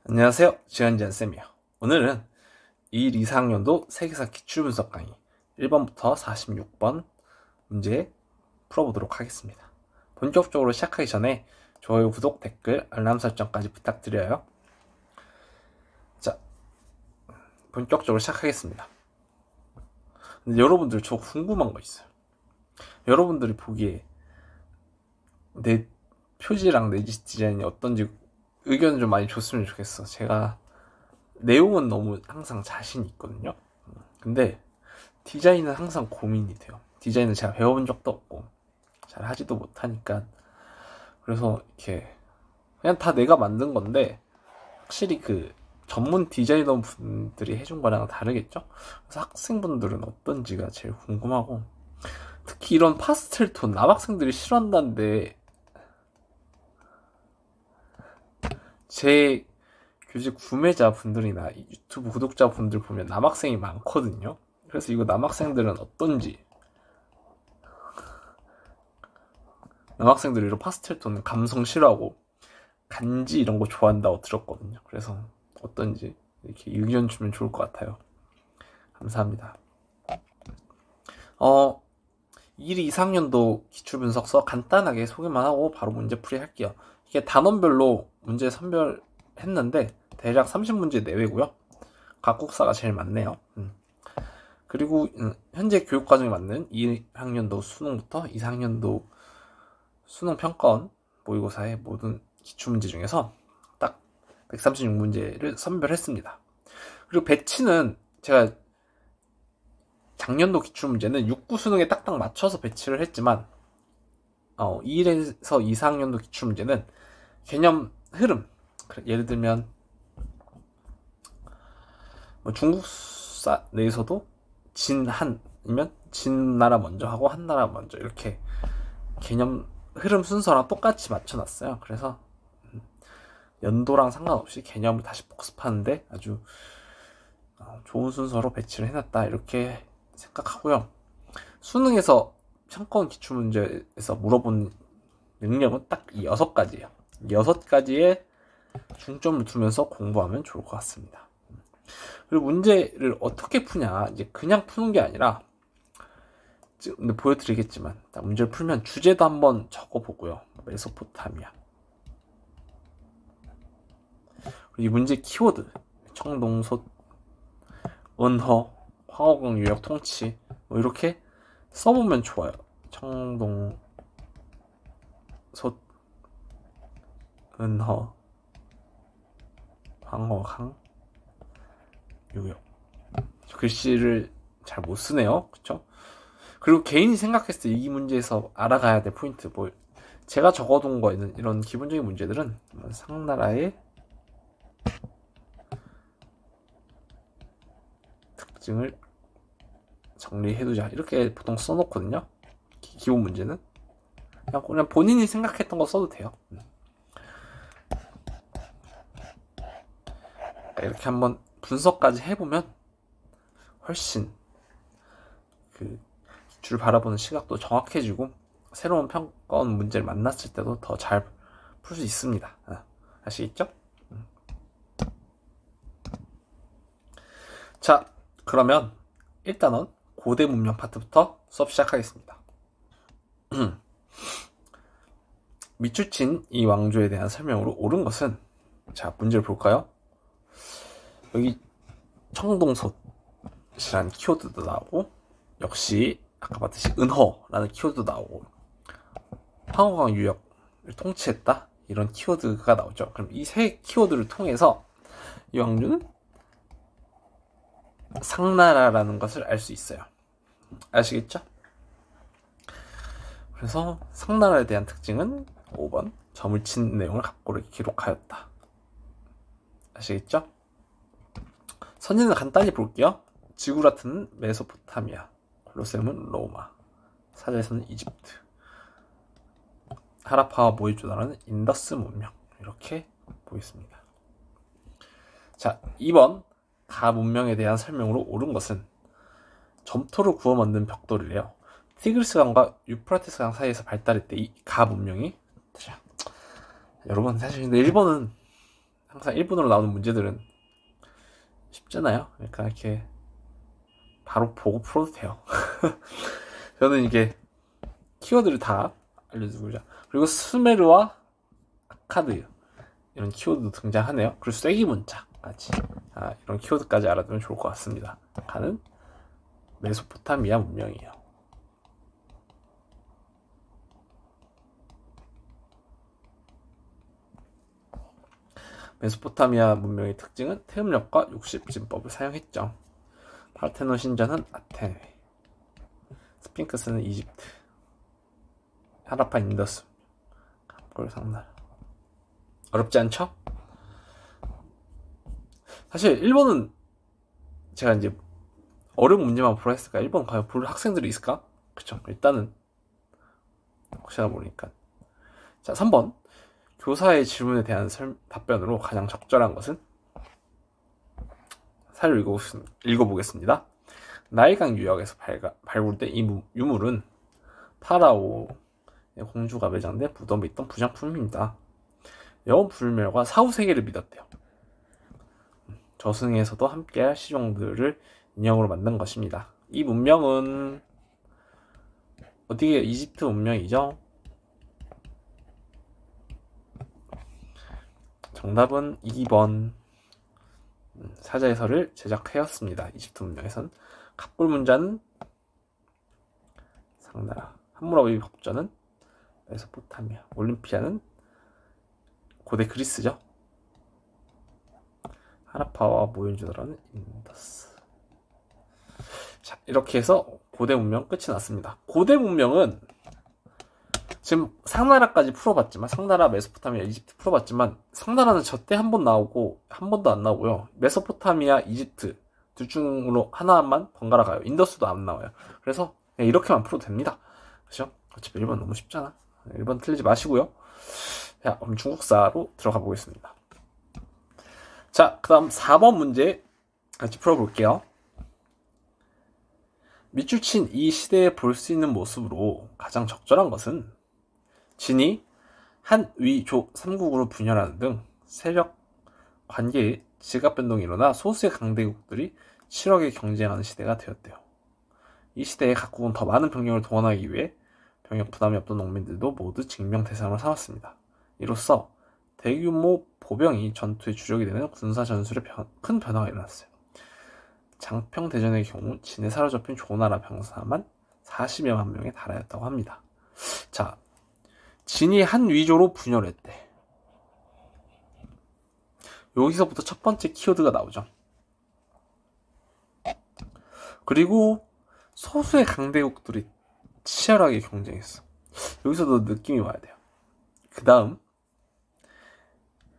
안녕하세요. 지한지한쌤이에요. 오늘은 2일 이상년도 세계사 기출분석 강의 1번부터 46번 문제 풀어보도록 하겠습니다. 본격적으로 시작하기 전에 좋아요, 구독, 댓글, 알람 설정까지 부탁드려요. 자, 본격적으로 시작하겠습니다. 근데 여러분들 저 궁금한 거 있어요. 여러분들이 보기에 내 표지랑 내 디자인이 어떤지 의견을 좀 많이 줬으면 좋겠어. 제가 내용은 너무 항상 자신이 있거든요. 근데 디자인은 항상 고민이 돼요. 디자인은 제가 배워본 적도 없고 잘 하지도 못하니까. 그래서 이렇게 그냥 다 내가 만든 건데 확실히 그 전문 디자이너 분들이 해준 거랑 다르겠죠? 그래서 학생분들은 어떤지가 제일 궁금하고, 특히 이런 파스텔 톤 남학생들이 싫어한다는데 제 교재 구매자분들이나 유튜브 구독자분들 보면 남학생이 많거든요. 그래서 이거 남학생들은 어떤지, 남학생들이 이런 파스텔 톤 감성 싫어하고 간지 이런 거 좋아한다고 들었거든요. 그래서 어떤지 이렇게 의견 주면 좋을 것 같아요. 감사합니다. 1, 2학년도 기출분석서 간단하게 소개만 하고 바로 문제풀이 할게요. 이게 단원별로 문제 선별했는데 대략 30문제 내외고요. 각국사가 제일 많네요. 그리고 현재 교육과정에 맞는 2학년도 수능부터 2학년도 수능 평가원 모의고사의 모든 기출문제 중에서 딱 136문제를 선별했습니다. 그리고 배치는 제가 작년도 기출문제는 6구 수능에 딱딱 맞춰서 배치를 했지만 2일에서 2, 4학년도 기출문제는 개념 흐름, 예를 들면 뭐 중국사 내에서도 진한이면 진나라 먼저 하고 한나라 먼저 이렇게 개념 흐름 순서랑 똑같이 맞춰놨어요. 그래서 연도랑 상관없이 개념을 다시 복습하는데 아주 좋은 순서로 배치를 해놨다 이렇게 생각하고요. 수능에서 평가원 기출문제에서 물어본 능력은 딱 이 6가지예요. 6가지에 중점을 두면서 공부하면 좋을 것 같습니다. 그리고 문제를 어떻게 푸냐, 이제 그냥 푸는 게 아니라, 근데 보여드리겠지만 문제를 풀면 주제도 한번 적어보고요. 메소포타미아, 이 문제 키워드 청동솥, 은허, 황허강 유역 통치 뭐 이렇게 써보면 좋아요. 청동솥, 은허, 황허강 유역. 글씨를 잘 못 쓰네요. 그쵸? 그리고 개인이 생각했을 때 이 문제에서 알아가야 될 포인트, 뭐 제가 적어둔 거에는 이런 기본적인 문제들은 상나라의 특징을 정리해두자 이렇게 보통 써놓거든요. 기본 문제는 그냥 본인이 생각했던 거 써도 돼요. 이렇게 한번 분석까지 해보면 훨씬 그 기출을 바라보는 시각도 정확해지고 새로운 평가원 문제를 만났을 때도 더 잘 풀 수 있습니다. 아시겠죠? 자, 그러면 일단은 고대 문명 파트부터 수업 시작하겠습니다. 미추친 이 왕조에 대한 설명으로 옳은 것은, 자, 문제를 볼까요? 여기 청동솥이라는 키워드도 나오고, 역시 아까 봤듯이 은허라는 키워드도 나오고, 황허강 유역을 통치했다 이런 키워드가 나오죠. 그럼 이 세 키워드를 통해서 이 왕조는 상나라라는 것을 알 수 있어요. 아시겠죠? 그래서 상나라에 대한 특징은 5번 점을 친 내용을 각고를 기록하였다. 아시겠죠? 선진은 간단히 볼게요. 지구라트는 메소포타미아, 콜로세움은 로마, 사자에서는 이집트, 하라파와 모헤조다로는 인더스 문명, 이렇게 보겠습니다. 자, 2번 가 문명에 대한 설명으로 옳은 것은 점토를 구워 만든 벽돌이래요. 티그리스강과 유프라테스강 사이에서 발달했대 이 가 문명이. 자, 여러분 사실 근데 1번은 항상 일본어로 나오는 문제들은 쉽잖아요. 그러니까 이렇게 바로 보고 풀어도 돼요. 저는 이게 키워드를 다 알려주고자. 그리고 스메르와 아카드 이런 키워드도 등장하네요. 그리고 쐐기 문자까지 이런 키워드까지 알아두면 좋을 것 같습니다. 가는 메소포타미아 문명이에요. 메소포타미아 문명의 특징은 태음력과 육십진법을 사용했죠. 파르테논 신전은 아테네, 스핑크스는 이집트, 하라파 인더스, 갑골 상나라. 어렵지 않죠? 사실 일본은 제가 이제 어려운 문제만 풀어 했을까? 일본 과연 볼 학생들이 있을까? 그쵸. 일단은 혹시나 모르니까. 자, 3번. 교사의 질문에 대한 답변으로 가장 적절한 것은? 사를 읽어보겠습니다. 나일강 유역에서 발굴된 이 유물은 파라오의 공주가 매장된 무덤에 있던 부장품입니다. 여원 불멸과 사후세계를 믿었대요. 저승에서도 함께할 시종들을 인형으로 만든 것입니다. 이 문명은 어디에 이집트 문명이죠? 정답은 2번. 사자의 설을 제작하였습니다. 이집트 문명에선. 갑골 문자는 상나라, 함무라비 법전은 메소포타미아, 올림피아는 고대 그리스죠. 하라파와 모헨조다로는 인더스. 자, 이렇게 해서 고대 문명 끝이 났습니다. 고대 문명은 지금 상나라까지 풀어봤지만, 상나라, 메소포타미아, 이집트 풀어봤지만, 상나라는 저 때 한 번 나오고 한 번도 안 나오고요. 메소포타미아, 이집트 둘 중으로 하나만 번갈아 가요. 인더스도 안 나와요. 그래서 그냥 이렇게만 풀어도 됩니다. 그렇죠? 어차피 1번 너무 쉽잖아. 1번 틀리지 마시고요. 자, 그럼 중국사로 들어가 보겠습니다. 자, 그 다음 4번 문제 같이 풀어볼게요. 밑줄 친 이 시대에 볼 수 있는 모습으로 가장 적절한 것은 진이 한, 위, 조 3국으로 분열하는 등 세력 관계에 지각 변동이 일어나 소수의 강대국들이 치열하게 경쟁하는 시대가 되었대요. 이 시대에 각국은 더 많은 병력을 동원하기 위해 병역 부담이 없던 농민들도 모두 징병 대상으로 삼았습니다. 이로써 대규모 보병이 전투의 주력이 되는 군사 전술에 큰 변화가 일어났어요. 장평대전의 경우 진에 사로잡힌 조나라 병사만 40여만 명에 달하였다고 합니다. 자, 진이 한 위조로 분열했대. 여기서부터 첫 번째 키워드가 나오죠. 그리고 소수의 강대국들이 치열하게 경쟁했어. 여기서도 느낌이 와야 돼요. 그 다음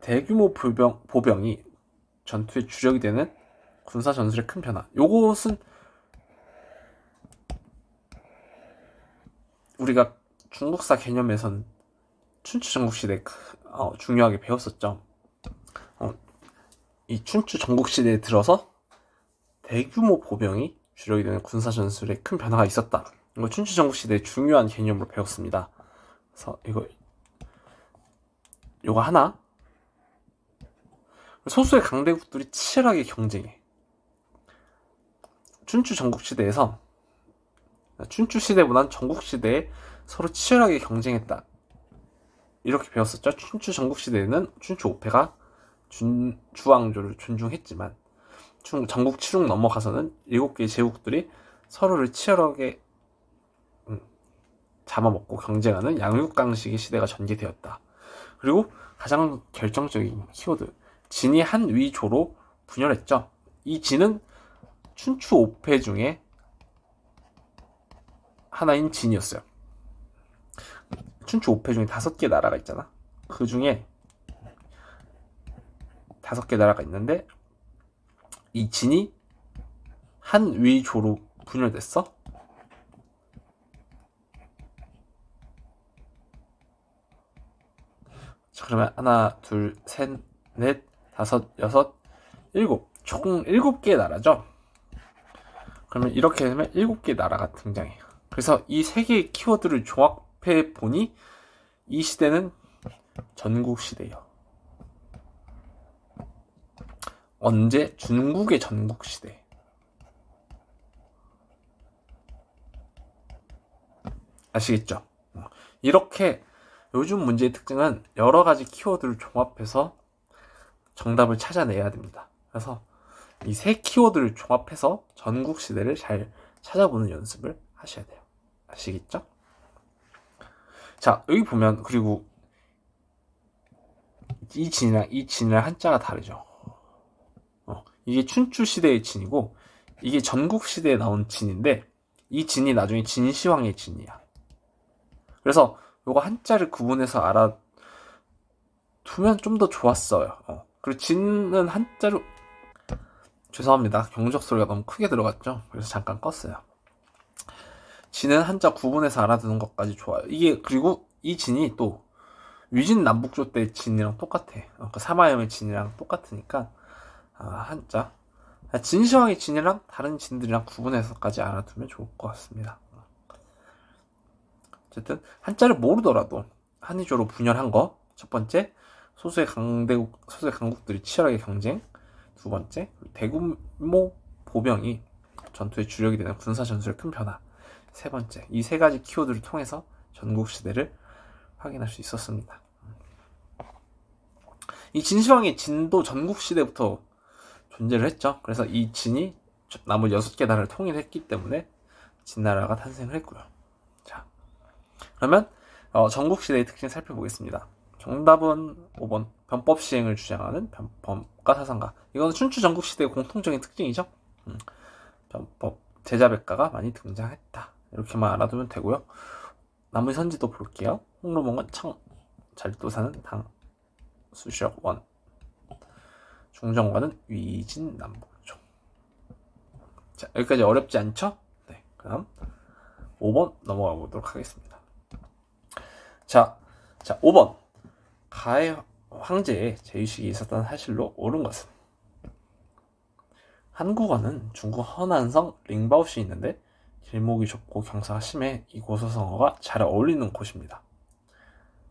대규모 보병이 전투의 주력이 되는 군사 전술의 큰 변화. 요것은 우리가 중국사 개념에선 춘추 전국시대 중요하게 배웠었죠. 이 춘추 전국시대에 들어서 대규모 보병이 주력이 되는 군사 전술에 큰 변화가 있었다. 이거 춘추 전국시대의 중요한 개념으로 배웠습니다. 그래서 요거 하나. 소수의 강대국들이 치열하게 경쟁해. 춘추 전국시대에서 춘추시대보단 전국시대에 서로 치열하게 경쟁했다. 이렇게 배웠었죠. 춘추 전국시대에는 춘추 5패가 주왕조를 존중했지만 전국 7국 넘어가서는 7개의 제국들이 서로를 치열하게 잡아먹고 경쟁하는 양육강식의 시대가 전개되었다. 그리고 가장 결정적인 키워드, 진이 한 위조로 분열했죠. 이 진은 춘추 5패 중에 하나인 진이었어요. 춘추 5패 중에 5개 나라가 있잖아. 그 중에 5개 나라가 있는데 이 진이 한 위조로 분열됐어. 자, 그러면 하나, 둘, 셋, 넷, 다섯, 여섯, 일곱. 총 7개의 나라죠. 그러면 이렇게 되면 7개의 나라가 등장해요. 그래서 이 3개의 키워드를 종합해 보니 이 시대는 전국시대예요. 언제? 중국의 전국시대. 아시겠죠? 이렇게 요즘 문제의 특징은 여러 가지 키워드를 종합해서 정답을 찾아내야 됩니다. 그래서 이 세 키워드를 종합해서 전국시대를 잘 찾아보는 연습을 하셔야 돼요. 아시겠죠? 자, 여기 보면, 그리고 이 진이랑 한자가 다르죠. 이게 춘추시대의 진이고 이게 전국시대에 나온 진인데 이 진이 나중에 진시황의 진이야. 그래서 요거 한자를 구분해서 알아두면 좀 더 좋았어요. 그리고 진은 한자로, 죄송합니다. 경적 소리가 너무 크게 들어갔죠? 그래서 잠깐 껐어요. 진은 한자 구분해서 알아두는 것까지 좋아요. 이게, 그리고 이 진이 또 위진 남북조 때 진이랑 똑같아. 그 사마염의 진이랑 똑같으니까 한자 진시황의 진이랑 다른 진들이랑 구분해서까지 알아두면 좋을 것 같습니다. 어쨌든 한자를 모르더라도 한의조로 분열한 거, 첫 번째 소수의 강국들이 치열하게 경쟁, 두 번째 대규모 보병이 전투의 주력이 되는 군사 전술의 큰 변화, 세 번째 이 세 가지 키워드를 통해서 전국시대를 확인할 수 있었습니다. 이 진시황의 진도 전국시대부터 존재를 했죠. 그래서 이 진이 나머지 6개 나라를 통일했기 때문에 진나라가 탄생을 했고요. 자, 그러면 전국시대의 특징 살펴보겠습니다. 정답은 5번 변법 시행을 주장하는 변법가 사상가. 이건 춘추 전국시대의 공통적인 특징이죠. 변법 제자백가가 많이 등장했다. 이렇게만 알아두면 되고요. 나머지 선지도 볼게요. 홍로mon관 청, 잘도사는 당, 수시력 원, 중정관은 위진 남북조. 자, 여기까지 어렵지 않죠? 네, 그럼 5번 넘어가 보도록 하겠습니다. 자 5번 가해 황제의 제위식이 있었던 사실로 옳은 것은, 한국어는 중국 허난성 링바오시 있는데 길목이 좁고 경사가 심해 이 고소성어가 잘 어울리는 곳입니다.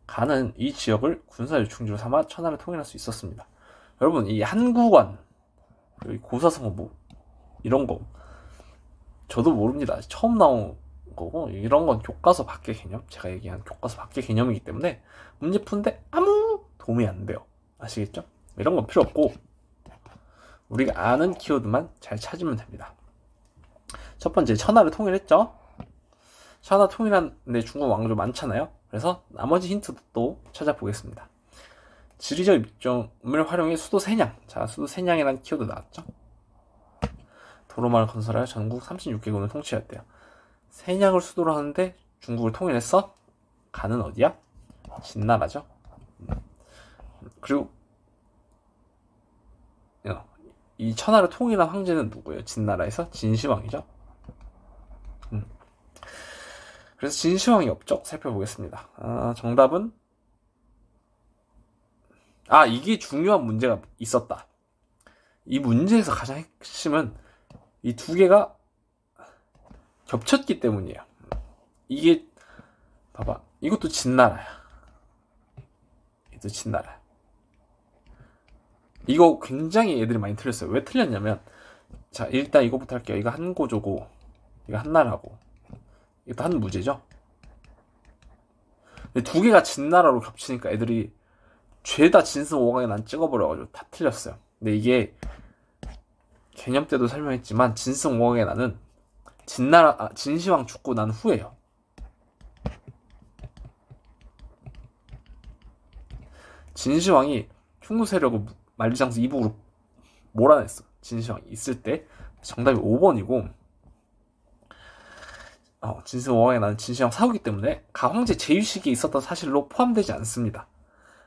가는 이 지역을 군사 요충지로 삼아 천하를 통일할 수 있었습니다. 여러분, 이 한국관, 이 고사성어 뭐 이런 거 저도 모릅니다. 처음 나온 거고, 이런 건 교과서 밖의 개념, 제가 얘기한 교과서 밖의 개념이기 때문에 문제 푸는데 아무 도움이 안 돼요. 아시겠죠? 이런 건 필요 없고 우리가 아는 키워드만 잘 찾으면 됩니다. 첫 번째, 천하를 통일했죠. 천하 통일하는데 중국 왕조 많잖아요. 그래서 나머지 힌트도 또 찾아보겠습니다. 지리적 입점을 활용해 수도 세냥. 자, 수도 세냥이라는 키워드 나왔죠. 도로마을 건설하여 전국 36개국을 통치했대요. 세냥을 수도로 하는데 중국을 통일했어? 가는 어디야? 진나라죠. 그리고 이 천하를 통일한 황제는 누구예요? 진나라에서 진시황이죠. 그래서 진시황의 업적 살펴보겠습니다. 정답은 이게 중요한 문제가 있었다. 이 문제에서 가장 핵심은 이 두 개가 겹쳤기 때문이에요. 이게 봐봐, 이것도 진나라야. 이것도 진나라. 이거 굉장히 애들이 많이 틀렸어요. 왜 틀렸냐면, 자, 일단 이거부터 할게요. 이거 한고조고, 이거 한나라고, 이것도 한무제죠. 두 개가 진나라로 겹치니까 애들이 죄다 진승 오강에 난 찍어버려가지고 다 틀렸어요. 근데 이게 개념 때도 설명했지만 진승 오강에 나는 진시황 죽고 난 후에요. 진시황이 흉노 세력을 만리장성 이북으로 몰아냈어. 진시황이 있을 때. 정답이 5번이고, 진승 오강에 나는 진시황 사후기 때문에 가황제 제위식이 있었던 사실로 포함되지 않습니다.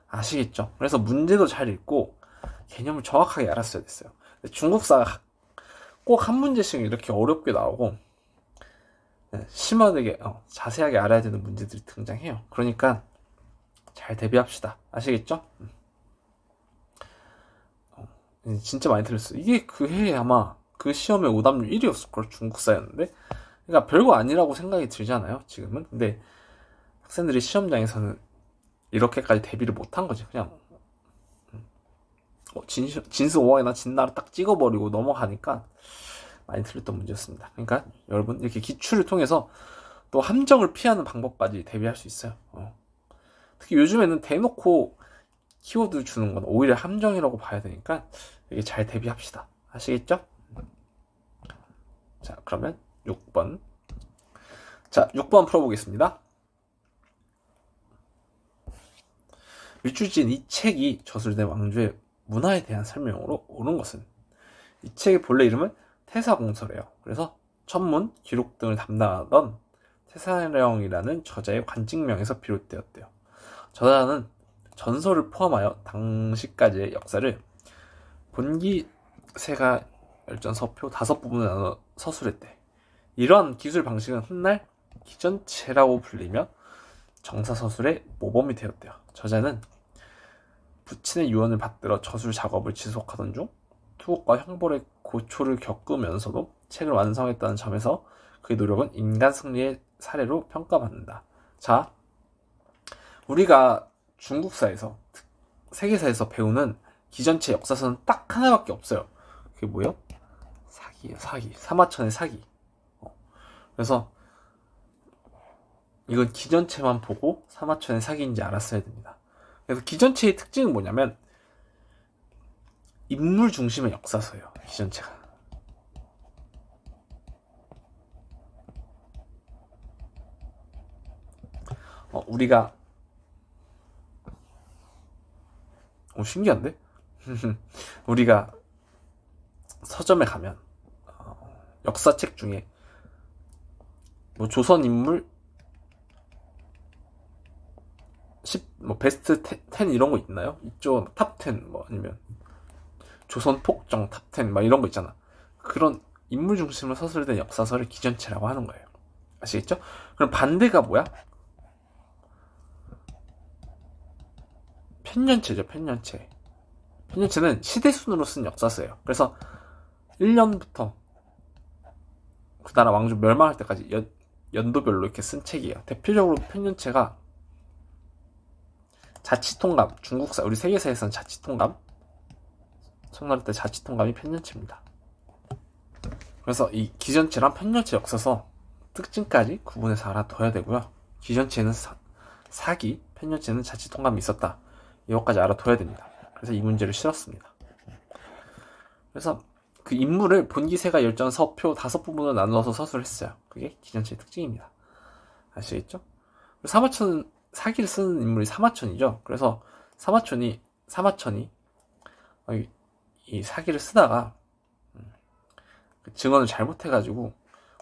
아시겠죠? 그래서 문제도 잘 읽고 개념을 정확하게 알았어야 됐어요. 중국사가 꼭 한 문제씩 이렇게 어렵게 나오고 심하게 자세하게 알아야 되는 문제들이 등장해요. 그러니까 잘 대비합시다. 아시겠죠? 진짜 많이 틀렸어요. 이게 그 해에 아마 그 시험의 오답률 1위였을걸. 중국사였는데. 그러니까 별거 아니라고 생각이 들잖아요, 지금은. 근데 학생들이 시험장에서는 이렇게까지 대비를 못한 거지. 그냥 진스 5왕이나 진나라 딱 찍어버리고 넘어가니까 많이 틀렸던 문제였습니다. 그러니까 여러분 이렇게 기출을 통해서 또 함정을 피하는 방법까지 대비할 수 있어요. 특히 요즘에는 대놓고 키워드 주는 건 오히려 함정이라고 봐야 되니까 이게 잘 대비합시다. 아시겠죠? 자, 그러면 6번. 자, 6번 풀어보겠습니다. 밑줄지은 이 책이 저술된 왕조의 문화에 대한 설명으로 옳은 것은? 이 책의 본래 이름은 태사공서래요. 그래서 천문, 기록 등을 담당하던 태사령이라는 저자의 관직명에서 비롯되었대요. 저자는 전설을 포함하여 당시까지의 역사를 본기세가 열전서표 5부분을 나눠 서술했대. 이러한 기술 방식은 훗날 기전체라고 불리며 정사서술의 모범이 되었대요. 저자는 부친의 유언을 받들어 저술 작업을 지속하던 중 투옥과 형벌의 고초를 겪으면서도 책을 완성했다는 점에서 그의 노력은 인간 승리의 사례로 평가받는다. 자, 우리가 중국사에서, 세계사에서 배우는 기전체 역사서는 딱 하나밖에 없어요. 그게 뭐예요? 사기예요, 사기. 사마천의 사기. 그래서 이건 기전체만 보고 사마천의 사기인지 알았어야 됩니다. 그래서 기전체의 특징은 뭐냐면 인물 중심의 역사서예요. 기전체가. 우리가 신기한데? 우리가 서점에 가면 역사책 중에 뭐 조선 인물 10, 베스트 10 이런 거 있나요? 이쪽 탑 10, 아니면 조선 폭정 탑 10, 이런 거 있잖아. 그런 인물 중심으로 서술된 역사서를 기전체라고 하는 거예요. 아시겠죠? 그럼 반대가 뭐야? 편년체죠, 편년체. 편년체는 시대순으로 쓴 역사서예요. 그래서 1년부터 그 나라 왕조 멸망할 때까지 연도별로 이렇게 쓴 책이에요. 대표적으로 편년체가 자치통감, 중국사, 우리 세계사에서는 자치통감, 청나라 때 자치통감이 편년체입니다. 그래서 이 기전체랑 편년체 역사서 특징까지 구분해서 알아둬야 되고요. 기전체는 사기, 편년체는 자치통감이 있었다. 이것까지 알아둬야 됩니다. 그래서 이 문제를 실었습니다. 그래서 그 인물을 본기세가 열전 서표 5부분으로 나누어서 서술했어요. 그게 기전체의 특징입니다. 아시겠죠? 사마천은 사기를 쓰는 인물이 사마천이죠. 그래서 사마천이 이 사기를 쓰다가 그 증언을 잘못해가지고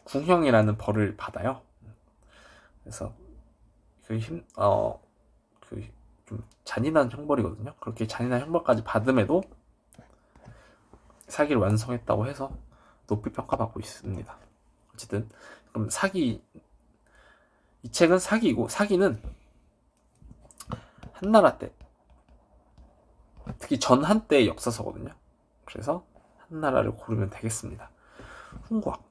궁형이라는 벌을 받아요. 그래서 좀 잔인한 형벌이거든요. 그렇게 잔인한 형벌까지 받음에도 사기를 완성했다고 해서 높이 평가받고 있습니다. 어쨌든 그럼 이 책은 사기이고, 사기는 한나라 때, 특히 전한 때의 역사서거든요. 그래서 한나라를 고르면 되겠습니다. 훈구학,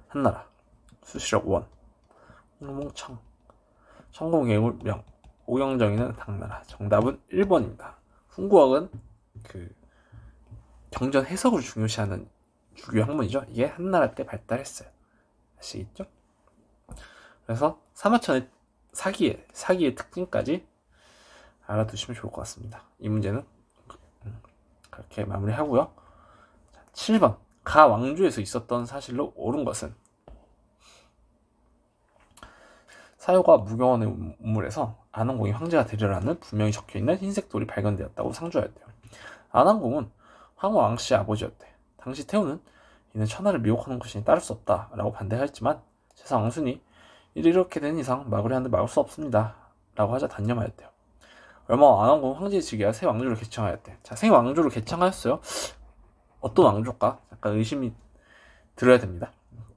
한나라, 수시력 원, 홍몽청, 성공예물명, 오경정이는 당나라. 정답은 1번입니다. 훈구학은 그 경전 해석을 중요시하는 주요 학문이죠. 이게 한나라 때 발달했어요. 아시겠죠? 그래서 사마천의 사기의 특징까지 알아두시면 좋을 것 같습니다. 이 문제는 그렇게 마무리하고요. 7번. 가 왕조에서 있었던 사실로 옳은 것은? 사효가 무경원의 우물에서 안원공이 황제가 되려라는 분명히 적혀있는 흰색 돌이 발견되었다고 상주하였대요. 안원공은 황후 왕씨의 아버지였대. 당시 태우는 이는 천하를 미혹하는 것이니 따를 수 없다 라고 반대하였지만 세상 왕순이 이렇게 된 이상 막으려 하는데 막을 수 없습니다 라고 하자 단념하였대요. 얼마 후 안원공은 황제의 즉위하여 새 왕조를 개창하였대. 자, 새 왕조를 개창하였어요. 어떤 왕조일까? 약간 의심이 들어야 됩니다.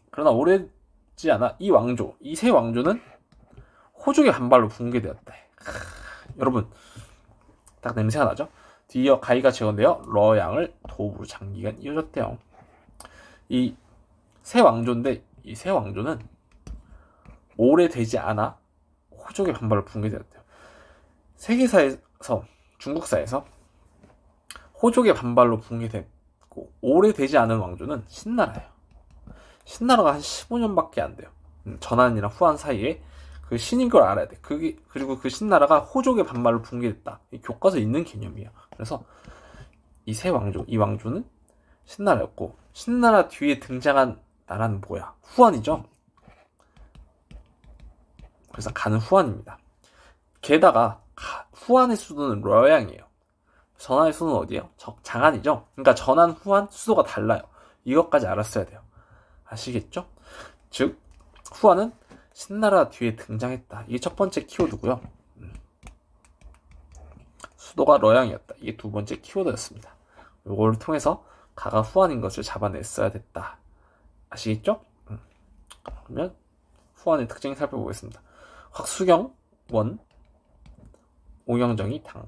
그러나 오래지 않아 이 새 왕조는 호족의 반발로 붕괴되었대. 여러분, 딱 냄새가 나죠? 뒤이어 가이가 재건되어 러양을 도읍으로 장기간 이어졌대요. 이 새 왕조인데, 이 새 왕조는 오래되지 않아 호족의 반발로 붕괴되었대요. 세계사에 중국사에서 호족의 반발로 붕괴됐고 오래되지 않은 왕조는 신나라예요. 신나라가 한 15년밖에 안 돼요. 전한이랑 후한 사이에 그 신인 걸 알아야 돼. 그리고 그 신나라가 호족의 반발로 붕괴됐다. 교과서에 있는 개념이에요. 그래서 이 왕조는 신나라였고, 신나라 뒤에 등장한 나라는 뭐야? 후한이죠. 그래서 가는 후한입니다. 게다가 후한의 수도는 러양이에요. 전한의 수도는 어디예요? 장안이죠. 그러니까 전한, 후한 수도가 달라요. 이것까지 알았어야 돼요. 아시겠죠? 즉 후한은 신나라 뒤에 등장했다. 이게 첫 번째 키워드고요. 수도가 러양이었다. 이게 두 번째 키워드였습니다. 이걸 통해서 가가 후한인 것을 잡아냈어야 됐다. 아시겠죠? 그러면 후한의 특징 살펴보겠습니다. 확수경, 원, 오경정이 당,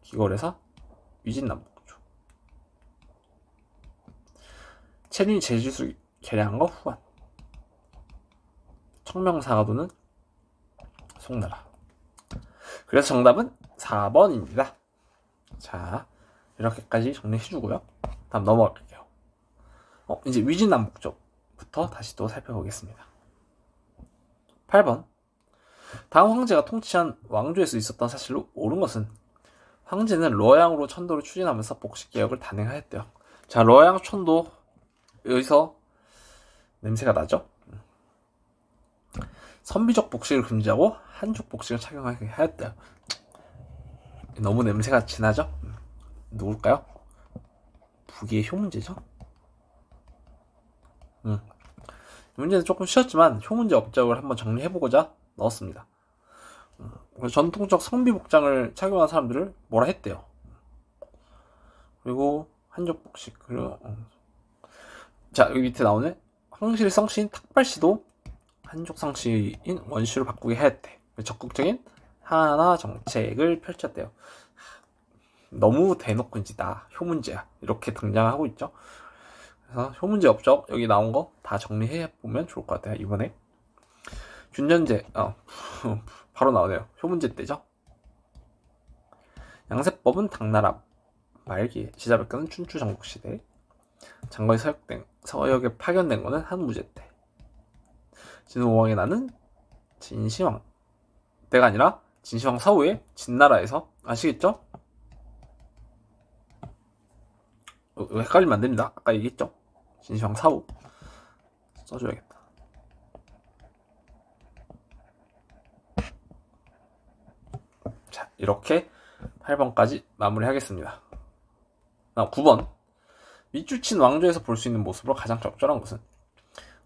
기골에서 위진남북조, 체륜이 제주수 개량한 거 후한, 청명사가도는 송나라. 그래서 정답은 4번입니다. 자, 이렇게까지 정리해주고요. 다음 넘어갈게요. 이제 위진남북조부터 다시 또 살펴보겠습니다. 8번. 다음 황제가 통치한 왕조에서 있었던 사실로 옳은 것은 황제는 러양으로 천도를 추진하면서 복식개혁을 단행하였대요. 자, 러양 천도, 여기서 냄새가 나죠? 선비적 복식을 금지하고 한족 복식을 착용하게 하였대요. 너무 냄새가 진하죠? 누굴까요? 북의 효문제죠? 이 문제는 조금 쉬웠지만 효문제 업적을 한번 정리해보고자 넣었습니다. 전통적 성비 복장을 착용한 사람들을 뭐라 했대요. 그리고 한족 복식, 그리고 자, 여기 밑에 나오네. 황실 성씨인 탁발씨도 한족 성씨인 원씨로 바꾸게 하였대. 적극적인 하나 정책을 펼쳤대요. 너무 대놓고 이제 나 효문제야 이렇게 등장하고 있죠. 그래서 효문제 업적 여기 나온 거 다 정리해 보면 좋을 것 같아요. 이번에 균전제 바로 나오네요. 효문제 때죠. 양세법은 당나라 말기, 시자백과는 춘추 전국시대, 장거리 서역에 파견된 거는 한무제 때, 진우왕의 나는 진시황 때가 아니라 진시황 사후에 진나라에서, 아시겠죠? 헷갈리면 안 됩니다. 아까 얘기했죠? 진시황 사후 써줘야겠다. 자, 이렇게 8번까지 마무리하겠습니다. 다음 9번. 밑줄친 왕조에서 볼 수 있는 모습으로 가장 적절한 것은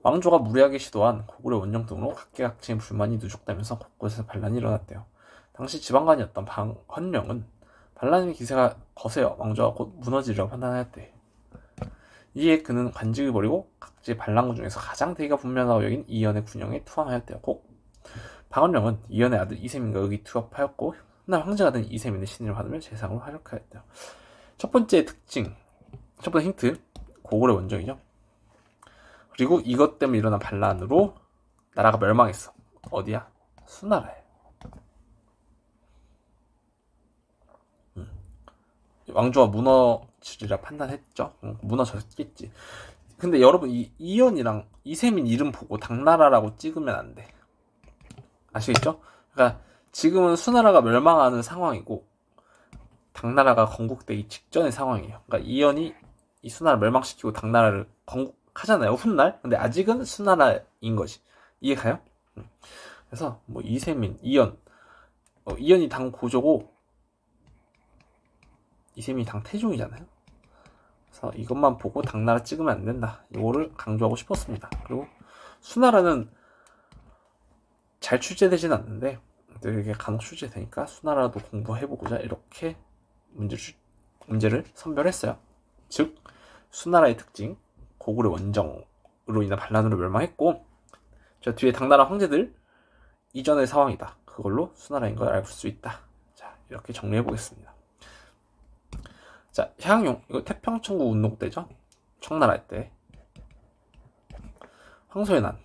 왕조가 무리하게 시도한 고구려 원정 등으로 각계각층의 불만이 누적되면서 곳곳에서 반란이 일어났대요. 당시 지방관이었던 방헌령은 반란의 기세가 거세어 왕조가 곧 무너지리라고 판단하였대. 이에 그는 관직을 버리고 각지 반란군 중에서 가장 대의가 분명하다고 여긴 이연의 군영에 투항하였대요. 방헌령은 이연의 아들 이세민과 의기 투합하였고 훗날 황제가 된 이세민의 신임을 받으며 재상으로 활약하였대요. 첫 번째 힌트, 고구려 원정이죠. 그리고 이것 때문에 일어난 반란으로 나라가 멸망했어. 어디야? 수나라에. 왕조가 무너지리라 판단했죠. 무너졌겠지. 근데 여러분, 이 이연이랑 이세민 이름 보고 당나라라고 찍으면 안 돼. 아시겠죠? 그러니까 지금은 수나라가 멸망하는 상황이고 당나라가 건국되기 직전의 상황이에요. 그러니까 이연이 이 수나라 멸망시키고 당나라를 건국하잖아요. 훗날. 근데 아직은 수나라인 것이. 이해가요? 그래서 뭐 이세민, 이연, 이연이 당 고조고 이세민이 당 태종이잖아요. 그래서 이것만 보고 당나라 찍으면 안 된다. 이거를 강조하고 싶었습니다. 그리고 수나라는 잘 출제되진 않는데 되게 간혹 출제되니까 수나라도 공부해보고자 이렇게 문제를 선별했어요. 즉 수나라의 특징, 고구려 원정으로 인한 반란으로 멸망했고 저 뒤에 당나라 황제들 이전의 상황이다. 그걸로 수나라인 걸 알 수 있다. 자, 이렇게 정리해보겠습니다. 자, 향용, 이거 태평천국 운동 때죠. 청나라 때. 황소의 난,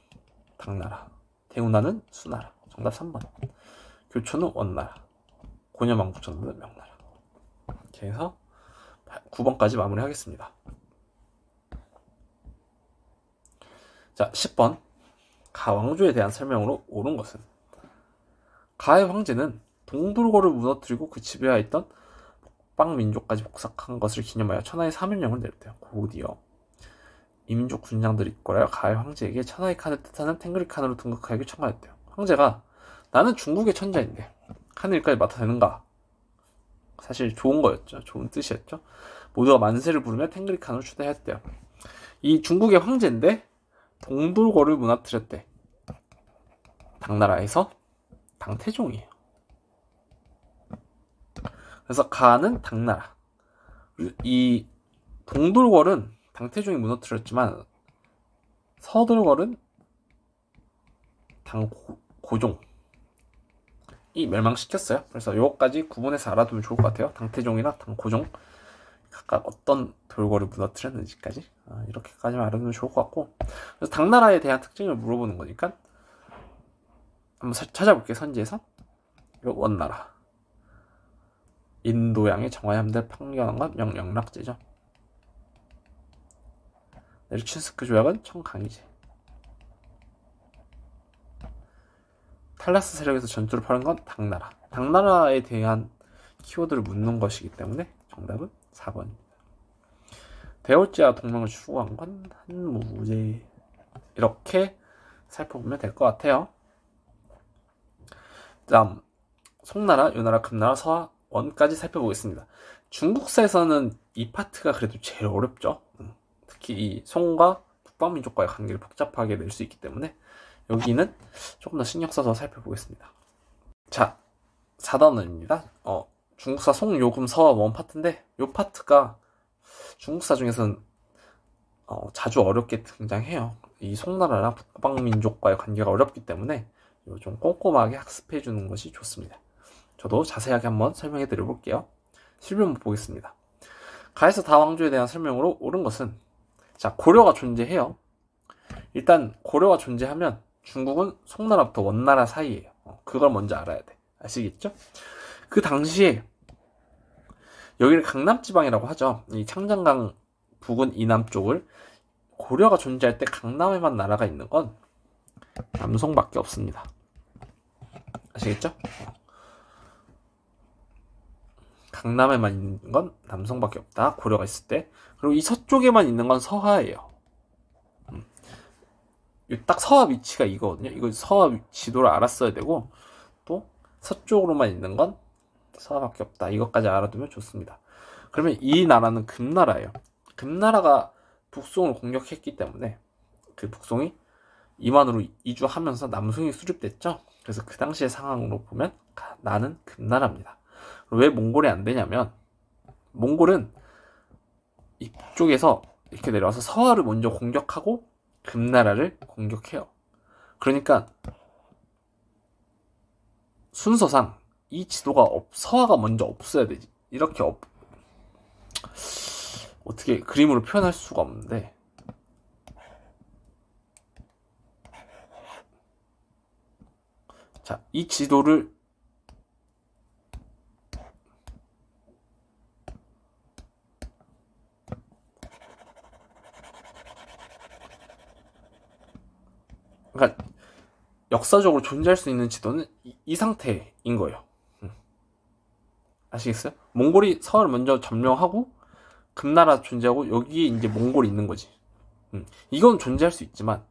당나라. 대운난은 수나라. 정답 3번. 교초는 원나라. 고려망국정도 명나라. 이렇게 해서 9번까지 마무리하겠습니다. 자, 10번. 가왕조에 대한 설명으로 옳은 것은, 가의 황제는 동불고를 무너뜨리고 그 지배하였던 북방민족까지 복사한 것을 기념하여 천하의 사면령을 내렸대요. 곧이어 이민족 군장들이 이끌어여 가의 황제에게 천하의 칸을 뜻하는 탱그리 칸으로 등극하기를 청하였대요. 황제가 나는 중국의 천자인데 칸 일까지 맡아 되는가? 사실 좋은 거였죠. 좋은 뜻이었죠. 모두가 만세를 부르며 탱그리 칸으로 추대하였대요. 이 중국의 황제인데 동돌고를 무너뜨렸대. 당나라에서 당태종이에요. 그래서 가는 당나라. 이 동돌궐은 당태종이 무너뜨렸지만 서돌궐은 당고종이 멸망시켰어요. 그래서 요거까지 구분해서 알아두면 좋을 것 같아요. 당태종이나 당고종 각각 어떤 돌궐을 무너뜨렸는지까지 이렇게까지만 알아두면 좋을 것 같고, 그래서 당나라에 대한 특징을 물어보는 거니까 한번 찾아볼게요. 선지에서. 이거 원나라. 인도양의 정화염대 판결한 영락제죠. 네르친스크 조약은 청강이제. 탈라스 세력에서 전투를 벌인 건 당나라. 당나라에 대한 키워드를 묻는 것이기 때문에 정답은 4번입니다. 대월제와 동맹을 추구한 건 한무제. 이렇게 살펴보면 될 것 같아요. 다음 송나라, 요나라, 금나라, 서하, 원까지 살펴보겠습니다. 중국사에서는 이 파트가 그래도 제일 어렵죠. 특히 이 송과 북방민족과의 관계를 복잡하게 낼 수 있기 때문에 여기는 조금 더 신경 써서 살펴보겠습니다. 자, 4단원입니다. 중국사 송, 요금, 서하, 원 파트인데 이 파트가 중국사 중에서는 자주 어렵게 등장해요. 이 송나라랑 북방민족과의 관계가 어렵기 때문에 좀 꼼꼼하게 학습해 주는 것이 좋습니다. 저도 자세하게 한번 설명해 드려 볼게요. 실명부 보겠습니다. 가에서 다왕조에 대한 설명으로 옳은 것은, 자, 고려가 존재해요. 일단 고려가 존재하면 중국은 송나라부터 원나라 사이예요. 그걸 먼저 알아야 돼. 아시겠죠? 그 당시에 여기를 강남지방이라고 하죠. 이 창장강 부근 이남 쪽을 고려가 존재할 때 강남에만 나라가 있는 건 남송밖에 없습니다. 아시겠죠? 강남에만 있는 건 남송밖에 없다. 고려가 있을 때. 그리고 이 서쪽에만 있는 건 서하예요. 딱 서하 위치가 이거거든요. 이거 서하 지도를 알았어야 되고, 또 서쪽으로만 있는 건 서하밖에 없다. 이것까지 알아두면 좋습니다. 그러면 이 나라는 금나라예요. 금나라가 북송을 공격했기 때문에 그 북송이 이만으로 이주하면서 남송이 수립됐죠. 그래서 그 당시의 상황으로 보면 나는 금나라입니다. 왜 몽골이 안 되냐면, 몽골은 이쪽에서 이렇게 내려와서 서하를 먼저 공격하고 금나라를 공격해요. 그러니까 순서상 이 지도가 서하가 먼저 없어야 되지. 이렇게 어떻게 그림으로 표현할 수가 없는데, 자, 이 지도를 그러니까 역사적으로 존재할 수 있는 지도는 이 상태인 거예요. 아시겠어요? 몽골이 서하를 먼저 점령하고 금나라 존재하고 여기에 이제 몽골이 있는 거지. 이건 존재할 수 있지만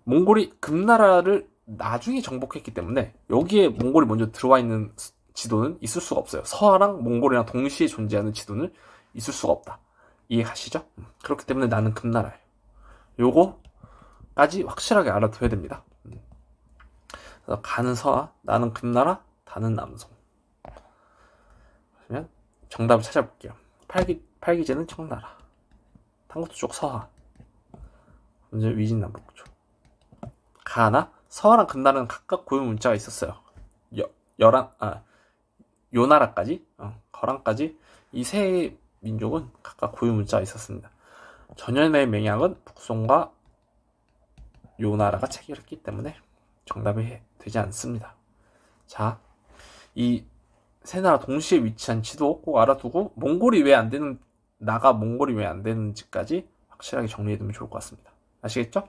몽골이 금나라를 나중에 정복했기 때문에 여기에 몽골이 먼저 들어와 있는 지도는 있을 수가 없어요. 서하랑 몽골이랑 동시에 존재하는 지도는 있을 수가 없다. 이해가시죠? 그렇기 때문에 나는 금나라예요. 요거까지 확실하게 알아둬야 됩니다. 그래서 가는 서하, 나는 금나라, 다는 남송. 그러면 정답을 찾아볼게요. 팔기제는 청나라, 탕구도 쪽 서하, 먼저 위진남북 쪽. 가나 서하랑 금나라는 각각 고유 문자가 있었어요. 요나라까지, 거란까지 이 세 민족은 각각 고유 문자가 있었습니다. 전연의 맹약은 북송과 요나라가 체결했기 때문에 정답이 되지 않습니다. 자, 이 세 나라 동시에 위치한 지도 꼭 알아두고 몽골이 왜 안 되는 나가 몽골이 왜 안 되는지까지 확실하게 정리해두면 좋을 것 같습니다. 아시겠죠?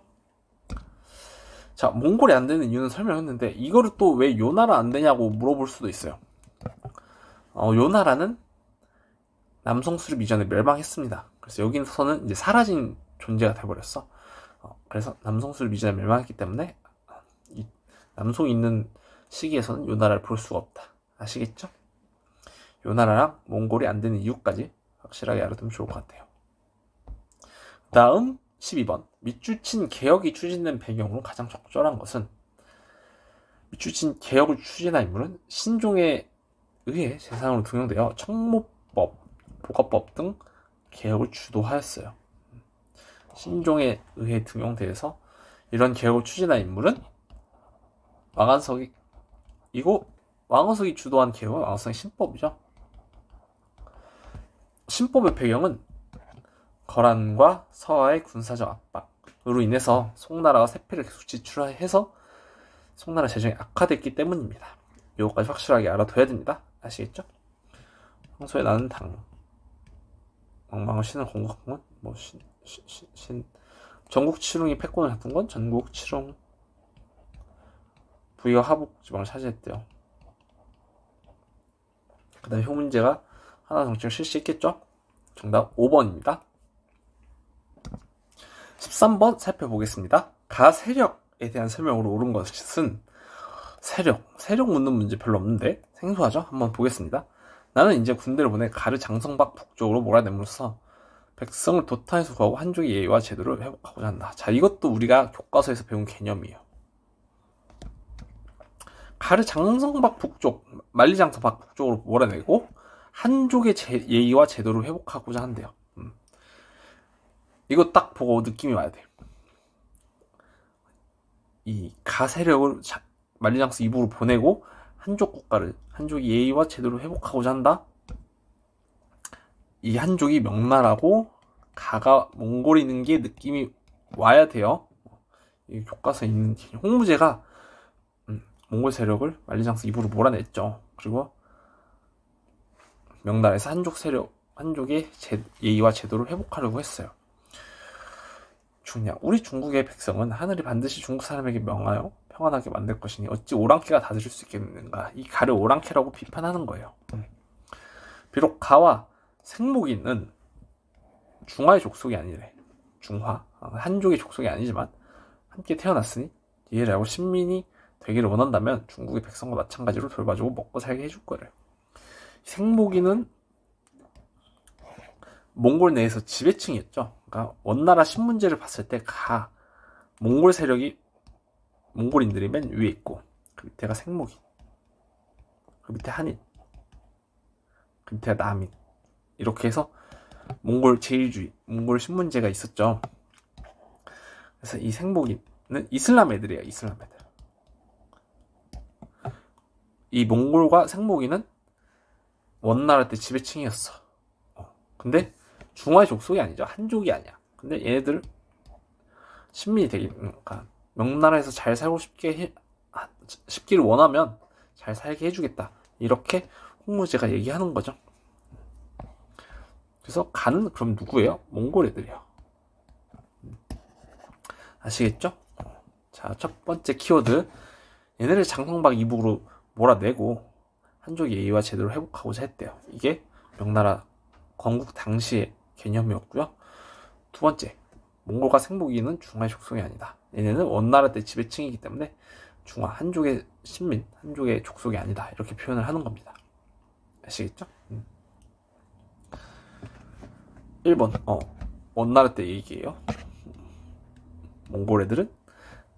자, 몽골이 안 되는 이유는 설명했는데 이거를 또 왜 요 나라 안 되냐고 물어볼 수도 있어요. 요 나라는 남송 수립 이전에 멸망했습니다. 그래서 여기서는 이제 사라진 존재가 돼버렸어. 그래서 남송 수립 이전에 멸망했기 때문에 이 남송이 있는 시기에서는 요 나라를 볼 수가 없다. 아시겠죠? 요 나라랑 몽골이 안 되는 이유까지 확실하게 알아두면 좋을 것 같아요. 다음 12번. 미추친 개혁이 추진된 배경으로 가장 적절한 것은 미추친 개혁을 추진한 인물은 신종에 의해 재상으로 등용되어 청모법, 보거법 등 개혁을 주도하였어요. 신종에 의해 등용돼서 이런 개혁을 추진한 인물은 왕안석이고 왕안석이 주도한 개혁은 왕안석의 신법이죠. 신법의 배경은 거란과 서하의 군사적 압박으로 인해서 송나라가 세패를 계속 지출해서 송나라 재정이 악화됐기 때문입니다. 이거까지 확실하게 알아둬야 됩니다. 아시겠죠? 평소에 나는 당 왕망을 신을 공격한 건 뭐 전국 칠웅이 패권을 잡은 건 전국 칠웅 부위가 하북 지방을 차지했대요. 그 다음에 효문제가 하나 정책을 실시했겠죠? 정답 5번입니다. 13번 살펴보겠습니다. 가 세력에 대한 설명으로 옳은 것은 세력 묻는 문제 별로 없는데 생소하죠? 한번 보겠습니다. 나는 이제 군대를 보내 가르 장성박 북쪽으로 몰아내므로써 백성을 도탄에서 구하고 한족의 예의와 제도를 회복하고자 한다. 자, 이것도 우리가 교과서에서 배운 개념이에요. 가르 장성박 북쪽, 만리장성 북쪽으로 몰아내고 한족의 예의와 제도를 회복하고자 한대요. 이거 딱 보고 느낌이 와야 돼요. 이 가세력을 만리장성 이북으로 보내고 한족 국가를, 한족의 예의와 제도를 회복하고자 한다. 이 한족이 명나라고 가가 몽골이 있는 게 느낌이 와야 돼요. 이 교과서에 있는 홍무제가 몽골 세력을 만리장성 이북으로 몰아냈죠. 그리고 명나라에서 한족의 예의와 제도를 회복하려고 했어요. 중량. 우리 중국의 백성은 하늘이 반드시 중국 사람에게 명하여 평안하게 만들 것이니 어찌 오랑캐가 다스릴 수 있겠는가. 이 가를 오랑캐라고 비판하는 거예요. 비록 가와 생목이는 중화의 족속이 아니래. 중화. 한족의 족속이 아니지만 함께 태어났으니 이해를 하고 신민이 되기를 원한다면 중국의 백성과 마찬가지로 돌봐주고 먹고 살게 해줄 거래. 생목이는 몽골 내에서 지배층이었죠. 그러니까 원나라 신문제를 봤을 때 몽골 세력이 몽골인들이 맨 위에 있고 그 밑에가 생목인, 그 밑에 한인, 그 밑에가 남인, 이렇게 해서 몽골 제일주의, 몽골 신문제가 있었죠. 그래서 이 생목인은 이슬람 애들이에요. 이슬람 애들. 이 몽골과 생목인은 원나라 때 지배층이었어. 근데 중화의 족속이 아니죠. 한족이 아니야. 근데 얘네들 신민이 되기, 그러니까 명나라에서 잘 살고 싶기를 원하면 잘 살게 해주겠다. 이렇게 홍무제가 얘기하는 거죠. 그래서 가는 그럼 누구예요? 몽골 애들이에요. 아시겠죠? 자, 첫 번째 키워드. 얘네를 장성박 이북으로 몰아내고 한족의 예의와 제도를 회복하고자 했대요. 이게 명나라 건국 당시의 개념이었고요. 두 번째, 몽골과 생목이는 중화의 족속이 아니다. 얘네는 원나라 때 지배층이기 때문에 중화, 한족의 신민, 한족의 족속이 아니다. 이렇게 표현을 하는 겁니다. 아시겠죠? 1번, 원나라 때 얘기예요. 몽골 애들은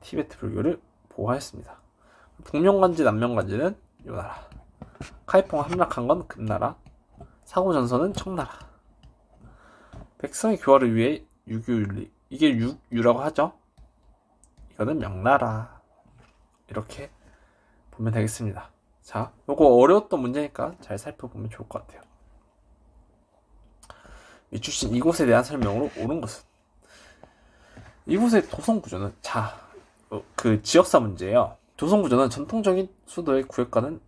티베트 불교를 보호하였습니다. 북명간지, 남명간지는 요 나라. 카이퐁 함락한 건 금나라. 사고전선은 청나라. 백성의 교화를 위해 유교윤리. 이게 유라고 하죠. 이거는 명나라. 이렇게 보면 되겠습니다. 자, 요거 어려웠던 문제니까 잘 살펴보면 좋을 것 같아요. 미추신 이곳에 대한 설명으로 옳은 것은, 이곳의 도성구조는, 그 지역사 문제예요. 도성구조는 전통적인 수도의 구역과는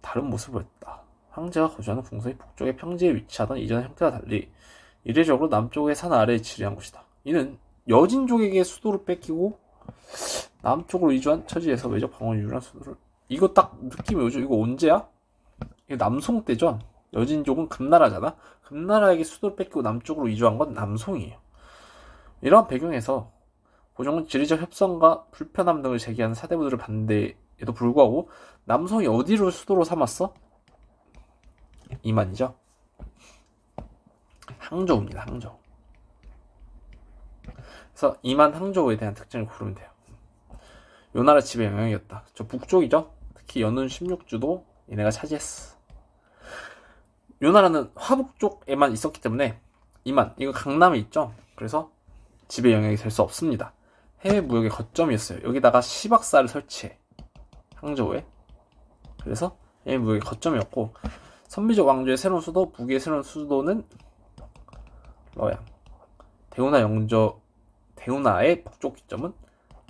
다른 모습을 했다. 황제가 거주하는 궁성이 북쪽의 평지에 위치하던 이전의 형태와 달리 이례적으로 남쪽의 산 아래에 지리한 곳이다. 이는 여진족에게 수도를 뺏기고 남쪽으로 이주한 처지에서 외적 방어를 유일한 수도를. 이거 딱 느낌이 오죠? 이거 언제야? 이거 남송 때죠? 여진족은 금나라잖아? 금나라에게 수도를 뺏기고 남쪽으로 이주한 건 남송이에요. 이러한 배경에서 고종은 지리적 협상과 불편함 등을 제기하는 사대부들의 반대에도 불구하고 남송이 어디를 수도로 삼았어? 이만이죠. 항저우입니다. 항저우. 그래서 이만 항저우에 대한 특징을 고르면 돼요. 요 나라 지배 영역이었다. 저 북쪽이죠. 특히 연운 16주도 얘네가 차지했어. 요 나라는 화북 쪽에만 있었기 때문에 이만, 이거 강남에 있죠. 그래서 지배 영역이 될 수 없습니다. 해외 무역의 거점이었어요. 여기다가 시박사를 설치해. 항저우에. 그래서 해외 무역의 거점이었고, 선비족 왕조의 새로운 수도, 북의 새로운 수도는 러양. 대우나의 북쪽 기점은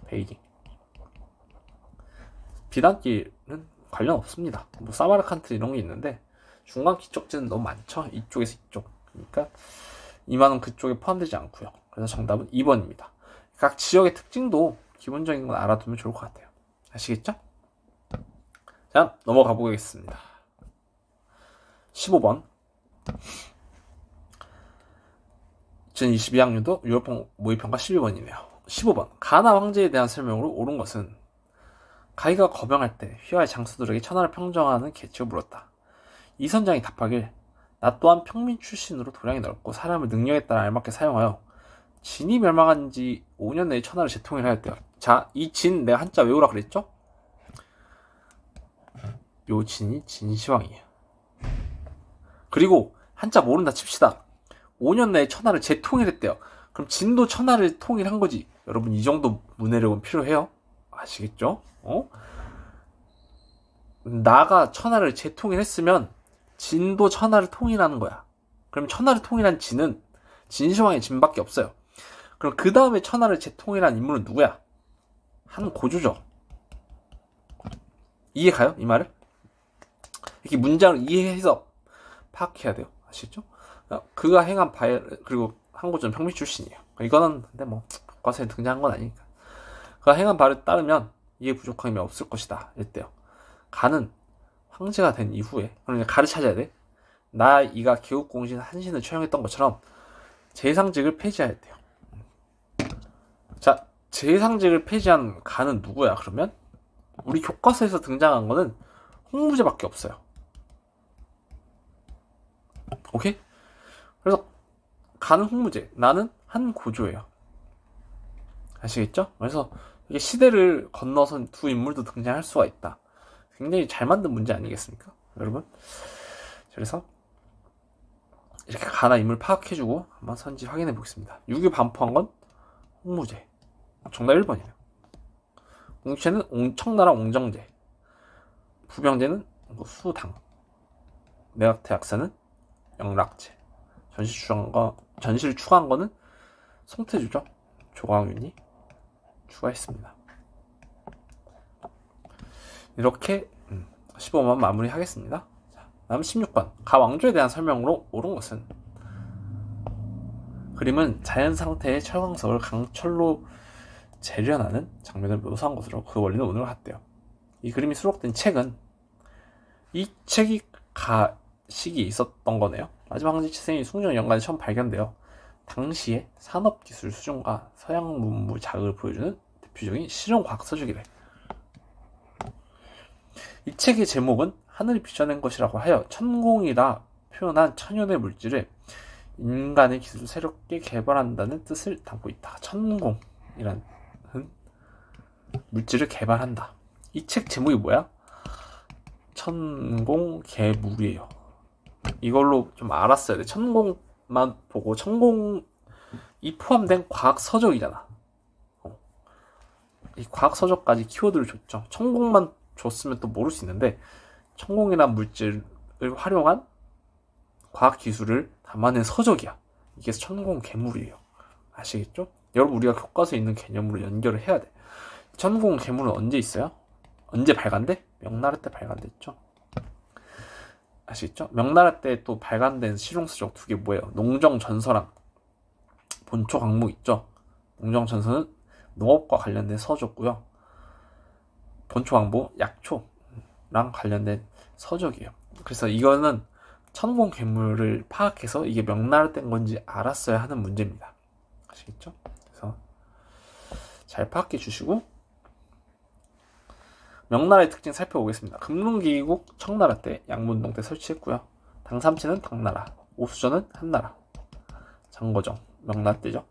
베이징. 비단길은 관련 없습니다. 뭐 사마르칸트 이런 게 있는데 중간 기척지는 너무 많죠. 이쪽에서 이쪽. 그러니까 이만은 그쪽에 포함되지 않고요. 그래서 정답은 2번입니다. 각 지역의 특징도 기본적인 건 알아두면 좋을 것 같아요. 아시겠죠? 자, 넘어가 보겠습니다. 15번. 2022학년도 유럽 모의평가 12번이네요. 15번. 가나 황제에 대한 설명으로 옳은 것은 가희가 거병할 때 휘하의 장수들에게 천하를 평정하는 계책을 물었다. 이 선장이 답하길 나 또한 평민 출신으로 도량이 넓고 사람을 능력에 따라 알맞게 사용하여 진이 멸망한 지 5년 내에 천하를 재통일하였대요. 자, 이 진 내가 한자 외우라 그랬죠? 요 진이 진시황이에요. 그리고 한자 모른다 칩시다. 5년 내에 천하를 재통일했대요. 그럼 진도 천하를 통일한 거지. 여러분 이 정도 문해력은 필요해요. 아시겠죠? 나가 천하를 재통일했으면 진도 천하를 통일하는 거야. 그럼 천하를 통일한 진은 진시황의 진밖에 없어요. 그럼 그 다음에 천하를 재통일한 인물은 누구야? 한 고조죠. 이해 가요? 이 말을? 이렇게 문장을 이해해서 파악해야 돼요. 아시죠? 그가 행한 바에, 그리고 한고조는 평민 출신이에요. 이거는 근데 뭐 교과서에 등장한 건 아니니까. 그가 행한 바를 따르면 이해 부족함이 없을 것이다. 이랬대요. 가는 황제가 된 이후에, 그러니까 가를 찾아야 돼. 이가 개국공신 한신을 처형했던 것처럼 제상직을 폐지해야 돼요. 자, 제상직을 폐지한 가는 누구야? 그러면 우리 교과서에서 등장한 거는 홍무제밖에 없어요. 오케이? 그래서 가는 홍무제, 나는 한 고조예요. 아시겠죠? 그래서 이게 시대를 건너선 두 인물도 등장할 수가 있다. 굉장히 잘 만든 문제 아니겠습니까? 여러분? 그래서 이렇게 가나 인물 파악해주고 한번 선지 확인해 보겠습니다. 6위 반포한 건 홍무제. 정답 1번이에요. 웅체는 청나라 옹정제. 부병제는 수당. 내각대학사는 영락제. 전시를 추가한 거는 송태주죠. 조광윤이 추가했습니다. 이렇게 15번 마무리하겠습니다. 자, 다음 16번. 가왕조에 대한 설명으로 옳은 것은 그림은 자연상태의 철광석을 강철로 재련하는 장면을 묘사한 것으로 그 원리는 오늘 같대요. 이 그림이 수록된 책은 이 책이 가식이 있었던 거네요. 마지막 황제 치생이 숭정 연간에 처음 발견되어 당시의 산업기술 수준과 서양 문물 자극을 보여주는 대표적인 실용과학 서적이래. 이 책의 제목은 하늘이 비춰낸 것이라고 하여 천공이라 표현한 천연의 물질을 인간의 기술을 새롭게 개발한다는 뜻을 담고 있다. 천공이라는 물질을 개발한다. 이 책 제목이 뭐야? 천공개물이에요. 이걸로 좀 알았어야 돼. 천공만 보고 천공이 포함된 과학 서적이잖아. 이 과학 서적까지 키워드를 줬죠. 천공만 줬으면 또 모를 수 있는데 천공이란 물질을 활용한 과학 기술을 담아낸 서적이야. 이게 천공개물이에요. 아시겠죠? 여러분 우리가 교과서에 있는 개념으로 연결을 해야 돼. 천공개물은 언제 있어요? 언제 발간돼? 명나라 때 발간됐죠. 아시겠죠? 명나라 때 또 발간된 실용서적 두 개 뭐예요? 농정전서랑 본초강목 있죠? 농정전서는 농업과 관련된 서적고요. 본초강목 약초랑 관련된 서적이에요. 그래서 이거는 천공 괴물을 파악해서 이게 명나라 땐 건지 알았어야 하는 문제입니다. 아시겠죠? 그래서 잘 파악해 주시고 명나라의 특징 살펴보겠습니다. 금릉기국 청나라 때 양문동 때 설치했고요. 당삼치는 당나라, 오수전은 한나라, 장거정 명나라 때죠.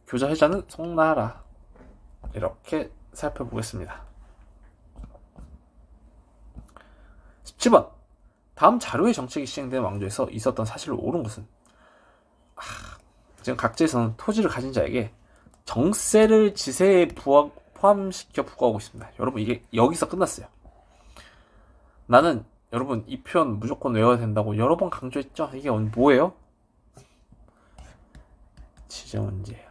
교자회자는 송나라. 이렇게 살펴보겠습니다. 17번 다음 자료의 정책이 시행된 왕조에서 있었던 사실로 옳은 것은 지금 각지에서는 토지를 가진 자에게 정세를 지세에 포함시켜 부과하고 있습니다. 여러분 이게 여기서 끝났어요. 나는 여러분 이 표현 무조건 외워야 된다고 여러 번 강조했죠. 이게 뭐예요? 지정은제예요.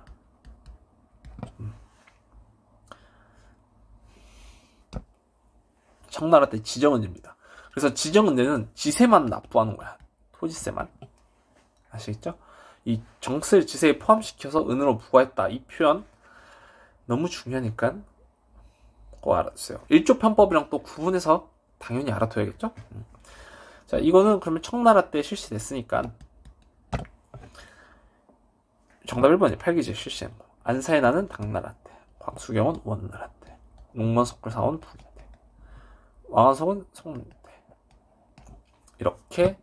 청나라 때 지정은제입니다. 그래서 지정은제는 지세만 납부하는 거야. 토지세만. 아시겠죠? 이 정세를 지세에 포함시켜서 은으로 부과했다. 이 표현 너무 중요하니까 꼭 알아주세요. 1조 편법이랑 또 구분해서 당연히 알아둬야겠죠? 자, 이거는 그러면 청나라 때 실시됐으니까 정답 1번이 팔기제 실시한 거. 안사의 나는 당나라 때, 곽수경은 원나라 때, 농번석굴사원 부기 때, 왕한석은 송문 때. 이렇게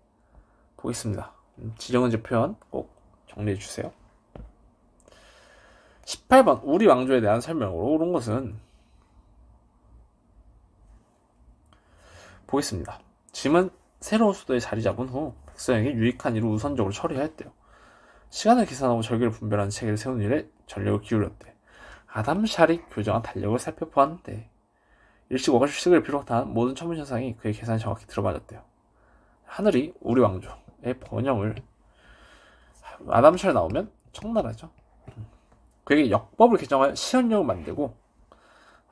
보겠습니다. 지정은제 표현 꼭 정리해 주세요. 18번 우리 왕조에 대한 설명으로 옳은 것은 보겠습니다. 짐은 새로운 수도에 자리 잡은 후 백성에게 유익한 일을 우선적으로 처리하였대요. 시간을 계산하고 절기를 분별하는 체계를 세우는 일에 전력을 기울였대. 아담 샤릭 교정한 달력을 살펴보았는데 일식월과 식을 비롯한 모든 천문현상이 그의 계산이 정확히 들어맞았대요. 하늘이 우리 왕조의 번영을 아담 샤릭 나오면 청나라죠. 그에게 역법을 개정하여 시연령을 만들고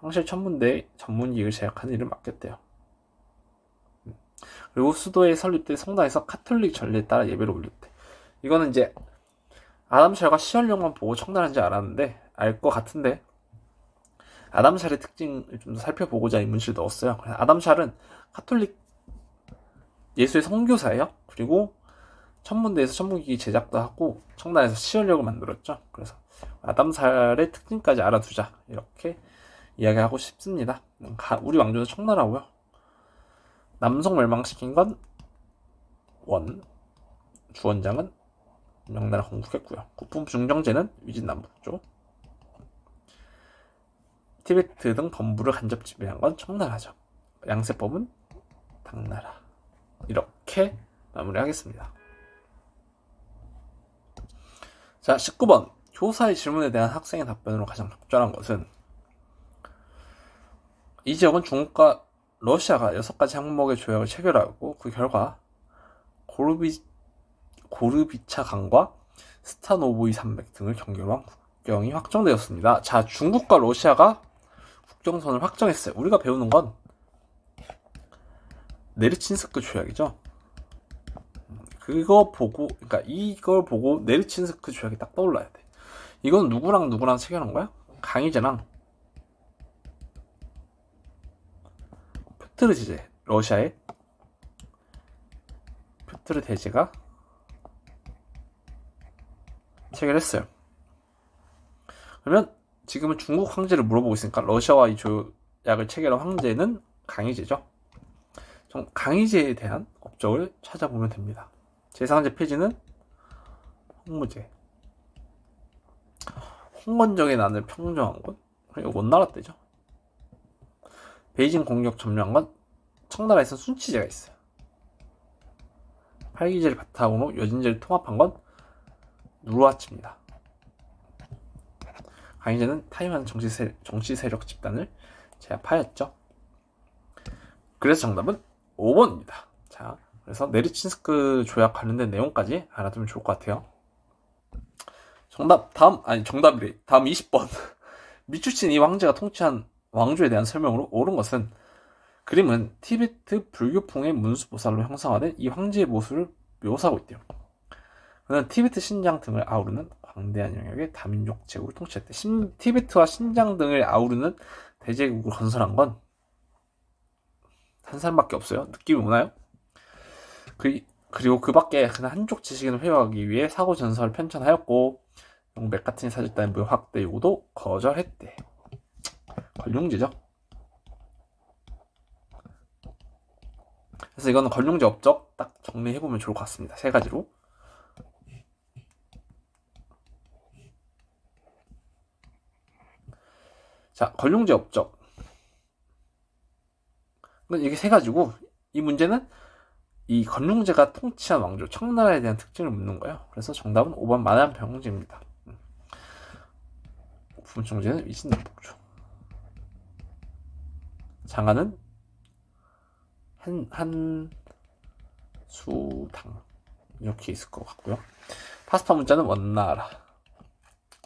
황실 천문대의 전문기획을 제작하는 일을 맡겼대요. 그리고 수도에 설립된 성당에서 카톨릭 전례에 따라 예배를 올렸대. 이거는 이제 아담샬과 시연령만 보고 청나라인지 알았는데 알 것 같은데 아담샬의 특징을 좀 더 살펴보고자 이 문시를 넣었어요. 아담샬은 카톨릭 예수의 선교사예요. 그리고 천문대에서 천문기기 제작도 하고 청나라에서 시연령을 만들었죠. 그래서 아담샬의 특징까지 알아두자 이렇게 이야기하고 싶습니다. 우리 왕조는 청나라고요. 남성 멸망시킨 건 원, 주원장은 명나라 건국했고요. 국부 중정제는 위진남북조, 티베트 등 건부를 간접 지배한 건 청나라죠. 양세법은 당나라. 이렇게 마무리하겠습니다. 자, 19번 교사의 질문에 대한 학생의 답변으로 가장 적절한 것은 이 지역은 중국과 러시아가 6가지 항목의 조약을 체결하고 그 결과 고르비차 강과 스타노보이 산맥 등을 경계로 한 국경이 확정되었습니다. 자, 중국과 러시아가 국경선을 확정했어요. 우리가 배우는 건 네르친스크 조약이죠. 그거 보고, 그러니까 이걸 보고 네르친스크 조약이 딱 떠올라야 돼. 이건 누구랑 누구랑 체결한 거야? 강희제랑 표트르 제제, 러시아의 표트르 대제가 체결했어요. 그러면 지금은 중국 황제를 물어보고 있으니까 러시아와 이 조약을 체결한 황제는 강희제죠. 강희제에 대한 업적을 찾아보면 됩니다. 제4황제 폐지는 홍무제, 홍건적의 난을 평정한 건 원나라 때죠. 베이징 공격 점령한 건 청나라에서 순치제가 있어요. 팔기제를 바탕으로 여진제를 통합한 건 누르하치입니다. 강희제는 타이완 정치 세력 집단을 제압하였죠. 그래서 정답은 5번입니다. 자, 그래서 네르친스크 조약 관련된 내용까지 알아두면 좋을 것 같아요. 정답이래. 다음 20번. 미추친 이 황제가 통치한 왕조에 대한 설명으로 옳은 것은 그림은 티베트 불교풍의 문수보살로 형성화된 이 황제의 모습을 묘사하고 있대요. 그는 티베트 신장 등을 아우르는 광대한 영역의 다민족 제국을 통치했대. 티베트와 신장 등을 아우르는 대제국을 건설한 건 한 사람밖에 없어요. 느낌이 오나요? 그리고 그 밖에 그는 한족 지식인을 회유하기 위해 사고 전설을 편찬하였고 맥카트니 사절단의 무역확대 요구도 거절했대. 걸륭제죠. 그래서 이거는 걸륭제 업적 딱 정리해보면 좋을 것 같습니다. 세 가지로. 자, 걸륭제 업적. 이게 세 가지고, 이 문제는 이 걸륭제가 통치한 왕조 청나라에 대한 특징을 묻는 거예요. 그래서 정답은 5번 만안병제입니다. 부분청제는 위신남북조. 장안은 한수당 이렇게 있을 것 같고요. 파스파 문자는 원나라.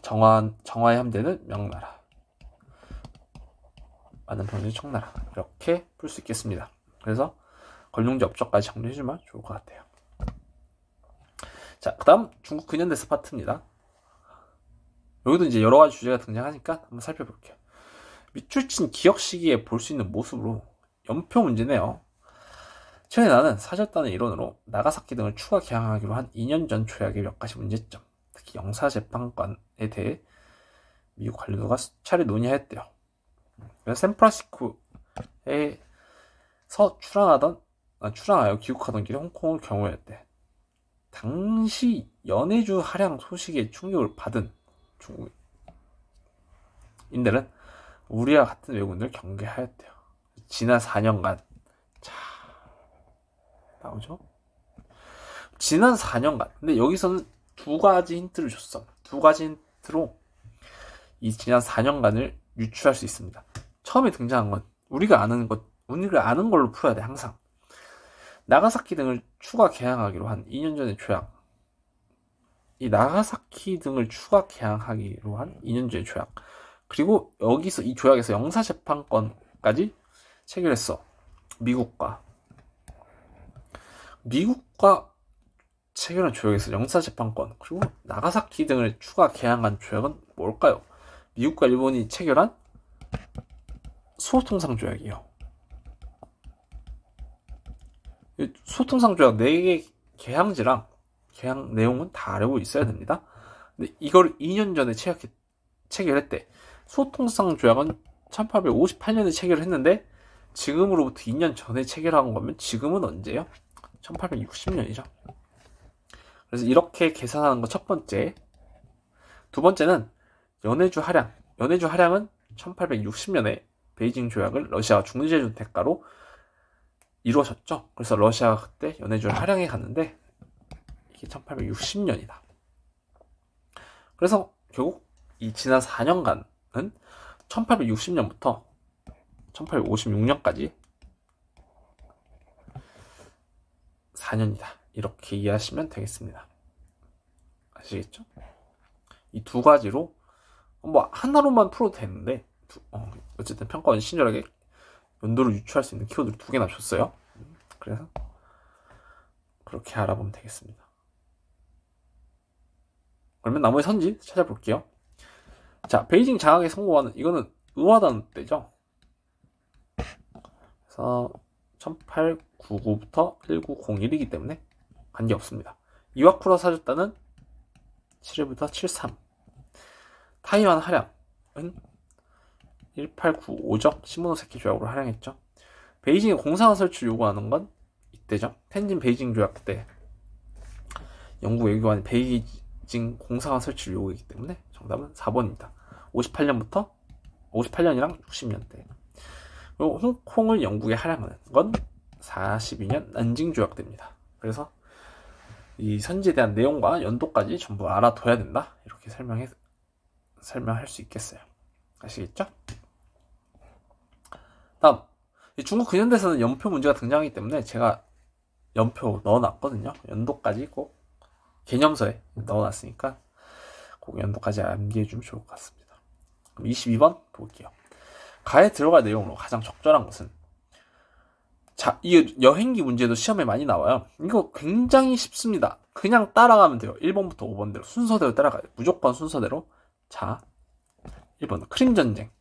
정화의 함대는 명나라. 만안병제 청나라. 이렇게 풀 수 있겠습니다. 그래서 걸륭제 업적까지 정리해주면 좋을 것 같아요. 자, 그 다음 중국 근현대사 파트입니다. 여기도 이제 여러 가지 주제가 등장하니까 한번 살펴볼게요. 밑줄친 기억 시기에 볼 수 있는 모습으로 연표 문제네요. 최근에 나는 사절단의 일원으로 나가사키 등을 추가 개항하기로 한 2년 전 조약의 몇 가지 문제점, 특히 영사재판관에 대해 미국 관료가 수차례 논의하였대요. 그래서 샌프란시스코에서 출항하여 귀국하던 길에 홍콩을 경유했대. 당시 연해주 할양 소식에 충격을 받은 중국인들은 우리와 같은 외국인을 경계하였대요. 지난 4년간 나오죠? 지난 4년간. 근데 여기서는 두 가지 힌트를 줬어. 두 가지 힌트로 이 지난 4년간을 유추할 수 있습니다. 처음에 등장한 건 우리가 아는 걸로 풀어야 돼. 항상 나가사키 등을 추가 개항하기로 한 2년 전의 조약. 이 나가사키 등을 추가 개항하기로 한 2년 전의 조약. 그리고 여기서 이 조약에서 영사재판권까지 체결했어. 미국과 체결한 조약에서 영사재판권 그리고 나가사키 등을 추가 개항한 조약은 뭘까요? 미국과 일본이 체결한 수호통상 조약이에요. 수호통상 조약 4개 개항지랑 개항 내용은 다 알고 있어야 됩니다. 근데 이걸 2년 전에 체결했대. 수호통상 조약은 1858년에 체결했는데 지금으로부터 2년 전에 체결한 거면 지금은 언제요? 1860년이죠. 그래서 이렇게 계산하는 거 첫 번째. 두 번째는 연해주 할양. 연해주 할양은 1860년에 베이징 조약을 러시아가 중재준 대가로 이루어졌죠. 그래서 러시아가 그때 연해주를 할양해 갔는데 이게 1860년이다. 그래서 결국 이 지난 4년간은 1860년부터 1856년까지 4년이다. 이렇게 이해하시면 되겠습니다. 아시겠죠? 이 두 가지로 뭐 하나로만 풀어도 되는데 어쨌든 평가원 친절하게 연도를 유추할 수 있는 키워드를 2개나 줬어요. 그래서 그렇게 알아보면 되겠습니다. 그러면 나머지 선지 찾아볼게요. 자, 베이징 장악에 성공하는 이거는 의화단 때죠. 그래서 1899부터 1901이기 때문에 관계없습니다. 이와쿠라 사절단은 7회부터 73. 타이완 할양은 1895죠. 시모노세키 조약으로 할양했죠. 베이징의 공사관 설치를 요구하는 건 이때죠. 텐진 베이징 조약 때 영국 외교관이 베이징 공사관 설치를 요구했기 때문에 정답은 4번입니다. 58년이랑 60년대. 그리고 홍콩을 영국에 할양하는 건 42년 난징 조약 때입니다. 그래서 이 선지에 대한 내용과 연도까지 전부 알아둬야 된다. 이렇게 설명할 수 있겠어요. 아시겠죠? 다음, 중국 근현대사는 연표 문제가 등장하기 때문에 제가 연표 넣어놨거든요. 연도까지 꼭 개념서에 넣어놨으니까 꼭 연도까지 암기해주면 좋을 것 같습니다. 그럼 22번 볼게요. 가에 들어갈 내용으로 가장 적절한 것은 자, 이 여행기 문제도 시험에 많이 나와요. 이거 굉장히 쉽습니다. 그냥 따라가면 돼요. 1번부터 5번대로 순서대로 따라가요. 무조건 순서대로. 자, 1번 크림전쟁.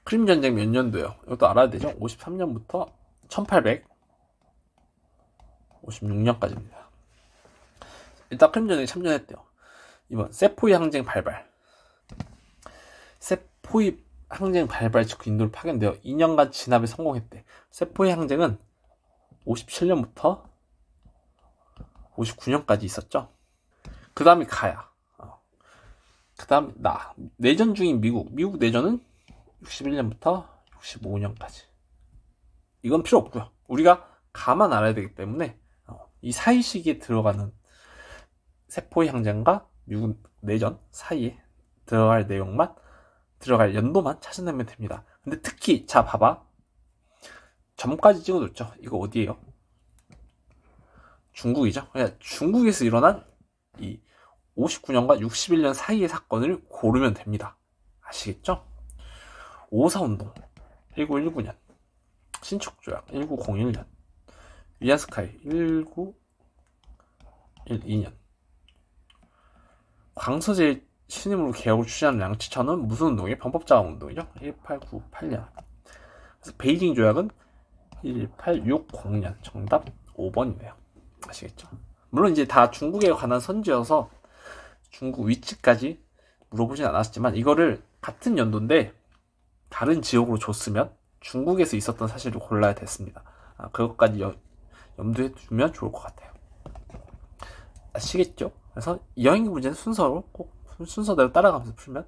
크림전쟁 몇 년도예요? 이것도 알아야 되죠? 53년부터 1856년까지입니다. 일단 크림전쟁에 참전했대요. 2번 세포이 항쟁 발발. 세포이 항쟁 발발 직후 인도를 파견되어 2년간 진압에 성공했대. 세포이 항쟁은 57년부터 59년까지 있었죠. 그 다음이 가야. 그 다음 내전 중인 미국 내전은 61년부터 65년까지. 이건 필요 없고요. 우리가 가만 알아야 되기 때문에 이 사이 시기에 들어가는 세포의 항쟁과 미국 내전 사이에 들어갈 내용만, 들어갈 연도만 찾아내면 됩니다. 근데 특히 자 봐봐, 점까지 찍어뒀죠. 이거 어디예요? 중국이죠. 그러니까 중국에서 일어난 이 59년과 61년 사이의 사건을 고르면 됩니다. 아시겠죠? 5.4운동 1919년, 신축조약 1901년, 위안스카이 1912년, 광서제 신임으로 개혁을 추진하는 양치천은 무슨 운동이에요? 범법자금운동이죠. 1898년. 그래서 베이징 조약은 1860년. 정답 5번이네요. 아시겠죠? 물론 이제 다 중국에 관한 선지여서 중국 위치까지 물어보진 않았지만 이거를 같은 연도인데 다른 지역으로 줬으면 중국에서 있었던 사실을 골라야 됐습니다. 그것까지 염두에 두면 좋을 것 같아요. 아시겠죠? 그래서 이 여행기 문제는 순서로 꼭 순서대로 따라가면서 풀면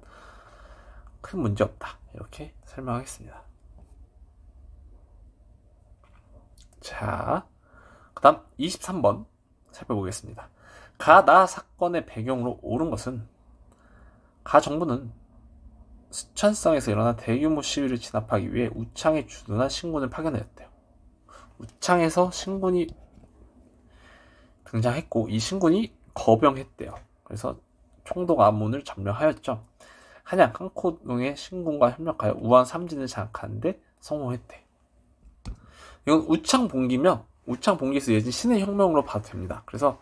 큰 문제 없다. 이렇게 설명하겠습니다. 자, 그 다음 23번 살펴보겠습니다. 가나 사건의 배경으로 옳은 것은 가 정부는 스촨성에서 일어난 대규모 시위를 진압하기 위해 우창에 주둔한 신군을 파견하였대요. 우창에서 신군이 등장했고 이 신군이 거병했대요. 그래서 총독 안문을 점령하였죠. 한양 깡코동의 신군과 협력하여 우한 삼진을 장악하는데 성공했대. 이건 우창 봉기면 우창 봉기에서 예진 신의 혁명으로 봐도 됩니다. 그래서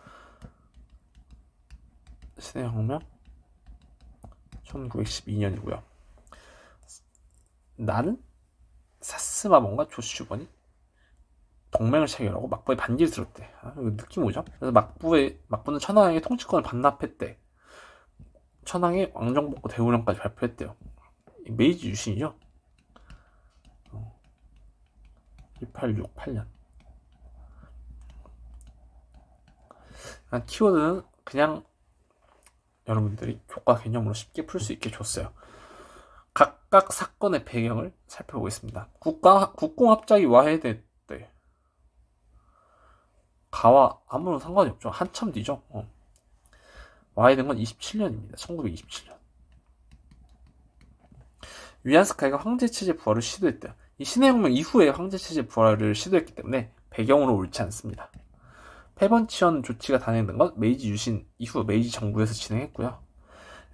신의 혁명 1912년이고요. 나는 사스마본과 조슈번이 동맹을 체결하고 막부에 반기를 들었대. 이거 느낌 오죠? 그래서 막부는 천황에게 통치권을 반납했대. 천황의 왕정복고 대우령까지 발표했대요. 메이지 유신이죠. 1868년. 키워드는 그냥 여러분들이 교과 개념으로 쉽게 풀 수 있게 줬어요. 각각 사건의 배경을 살펴보겠습니다. 국공합작이 와해됐대. 가와 아무런 상관이 없죠. 한참 뒤죠. 와해된 건 27년입니다. 1927년. 위안스카이가 황제체제 부활을 시도했대요. 이 신해혁명 이후에 황제체제 부활을 시도했기 때문에 배경으로 옳지 않습니다. 폐번치원 조치가 단행된 건 메이지 유신 이후 메이지 정부에서 진행했고요.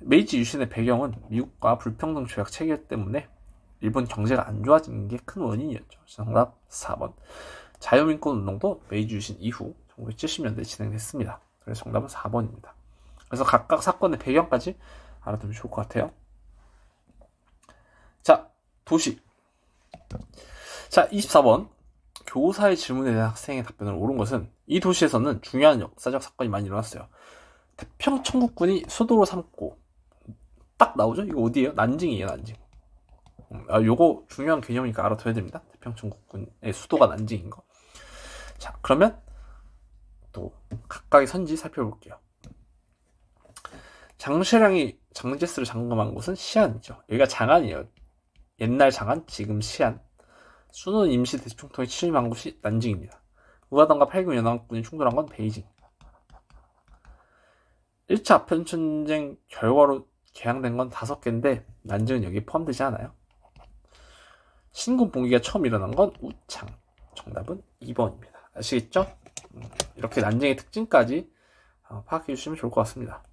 메이지 유신의 배경은 미국과 불평등 조약 체결 때문에 일본 경제가 안 좋아지는 게 큰 원인이었죠. 정답 4번. 자유민권 운동도 메이지 유신 이후 1970년대에 진행됐습니다. 그래서 정답은 4번입니다. 그래서 각각 사건의 배경까지 알아두면 좋을 것 같아요. 자, 도시. 자, 24번. 교사의 질문에 대한 학생의 답변을 옳은 것은 이 도시에서는 중요한 역사적 사건이 많이 일어났어요. 태평천국군이 수도로 삼고 딱 나오죠? 이거 어디예요? 난징이에요, 난징. 요거 중요한 개념이니까 알아둬야 됩니다. 태평천국군의 수도가 난징인 거. 자, 그러면 또 각각의 선지 살펴볼게요. 장쉐량이 장제스를 잠금한 곳은 시안이죠. 여기가 장안이에요. 옛날 장안, 지금 시안. 수노 임시 대총통이 취임한 곳이 난징입니다. 우하당과 8군 연합군이 충돌한 건 베이징. 1차 아편전쟁 결과로 개항된 건 5개인데 난징은 여기에 포함되지 않아요. 신군 봉기가 처음 일어난 건 우창. 정답은 2번입니다. 아시겠죠? 이렇게 난징의 특징까지 파악해 주시면 좋을 것 같습니다.